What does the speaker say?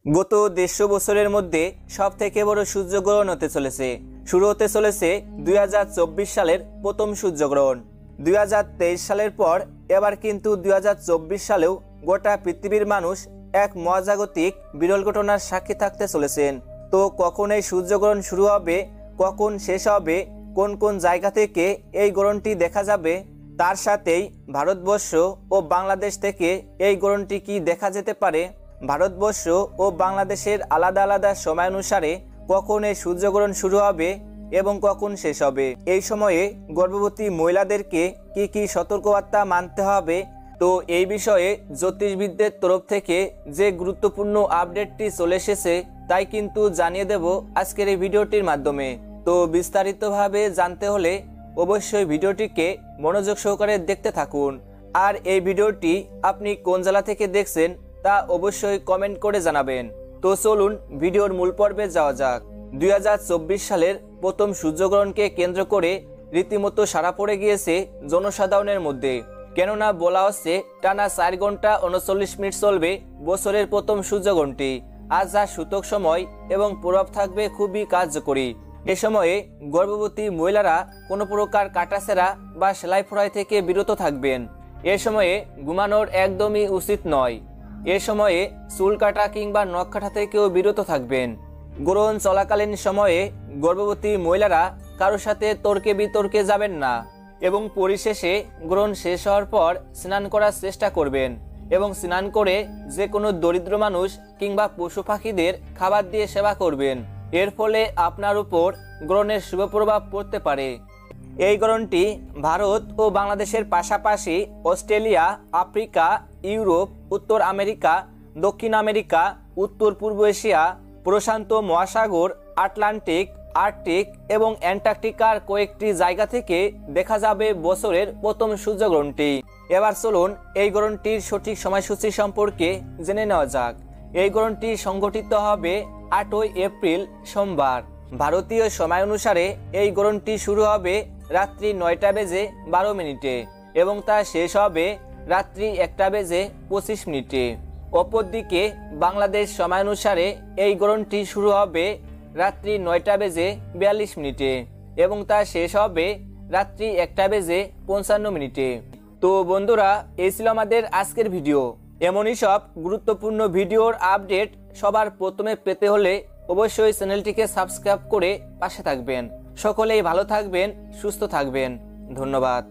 গত 150 বছরের মধ্যে সবথেকে বড় সূর্যগ্রহণ হতে চলেছে। শুরু হতে চলেছে 2024 সালের প্রথম সূর্যগ্রহণ। 2023 সালের পর এবার কিন্তু 2024 সালেও গোটা পৃথিবীর মানুষ এক মহাজাগতিক বিরল ঘটনার সাক্ষী থাকতে চলেছেন। তো কখন এই সূর্যগ্রহণ শুরু হবে, কখন শেষ হবে, কোন কোন জায়গা থেকে এই গ্রহণটি দেখা যাবে, তার সাথেই ভারতবর্ষ ও বাংলাদেশ থেকে এই গ্রহণটি কি দেখা যেতে পারে, ভারতবর্ষ ও বাংলাদেশের আলাদা আলাদা সময় অনুসারে কখন এই সূর্যগ্রহণ শুরু হবে এবং কখন শেষ হবে, এই সময়ে গর্ভবতী মহিলাদেরকে কি কি সতর্কবার্তা মানতে হবে, তো এই বিষয়ে জ্যোতিষবিদদের তরফ থেকে যে গুরুত্বপূর্ণ আপডেটটি চলে এসেছে তাই কিন্তু জানিয়ে দেব আজকের এই ভিডিওটির মাধ্যমে। তো বিস্তারিতভাবে জানতে হলে অবশ্যই ভিডিওটিকে মনোযোগ সহকারে দেখতে থাকুন। আর এই ভিডিওটি আপনি কোন জেলা থেকে দেখছেন তা অবশ্যই কমেন্ট করে জানাবেন। তো চলুন ভিডিওর মূল পর্বে যাওয়া যাক। 2024 সালের প্রথম সূর্যগ্রহণকে কেন্দ্র করে রীতিমতো সাড়া পড়ে গিয়েছে জনসাধারণের মধ্যে। কেননা বলা হচ্ছে টানা 4 ঘন্টা 39 মিনিট চলবে বছরের প্রথম সূর্যগ্রহণটি। আজ যা সূতক সময় এবং প্রভাব থাকবে খুবই কার্যকরী। এ সময়ে গর্ভবতী মহিলারা কোনো প্রকার কাটাছেঁড়া বা সেলাই ফোড়াই থেকে বিরত থাকবেন। এ সময়ে ঘুমানোর একদমই উচিত নয়। এ সময়ে চুল কাটা কিংবা নখ কাটা থেকেও বিরত থাকবেন। গ্রহণ চলাকালীন সময়ে গর্ভবতী মহিলারা কারোর সাথে তর্কে বিতর্কে যাবেন না এবং পরিশেষে গ্রহণ শেষ হওয়ার পর স্নান করার চেষ্টা করবেন এবং স্নান করে যে কোনো দরিদ্র মানুষ কিংবা পশু পাখিদের খাবার দিয়ে সেবা করবেন। এর ফলে আপনার উপর গ্রহণের শুভ প্রভাব পড়তে পারে। এই গ্রহণটি ভারত ও বাংলাদেশের পাশাপাশি অস্ট্রেলিয়া, আফ্রিকা, ইউরোপ, উত্তর আমেরিকা, দক্ষিণ আমেরিকা, উত্তর পূর্ব এশিয়া, প্রশান্ত মহাসাগর, আটলান্টিক, আর্কটিক এবং অ্যান্টার্কটিকার কয়েকটি জায়গা থেকে দেখা যাবে বছরের প্রথম সূর্যগ্রহণটি। এবার চলুন এই গ্রহণটির সঠিক সময়সূচি সম্পর্কে জেনে নেওয়া যাক। এই গ্রহণটি সংঘটিত হবে 8ই এপ্রিল সোমবার। ভারতীয় সময় অনুসারে এই গ্রহণটি শুরু হবে রাত্রি 9টা বেজে 12 মিনিটে এবং তা শেষ হবে রাত্রি 1টা বেজে 25 মিনিটে। অপরদিকে বাংলাদেশ সময় অনুসারে এই গ্রহণটি শুরু হবে রাত্রি 9টা বেজে 42 মিনিটে এবং তা শেষ হবে রাত্রি 1টা বেজে 55 মিনিটে। তো বন্ধুরা, এই ছিল আমাদের আজকের ভিডিও। এমনই সব গুরুত্বপূর্ণ ভিডিওর আপডেট সবার প্রথমে পেতে হলে অবশ্যই চ্যানেলটিকে সাবস্ক্রাইব করে পাশে থাকবেন। সকলেই ভালো থাকবেন, সুস্থ থাকবেন। ধন্যবাদ।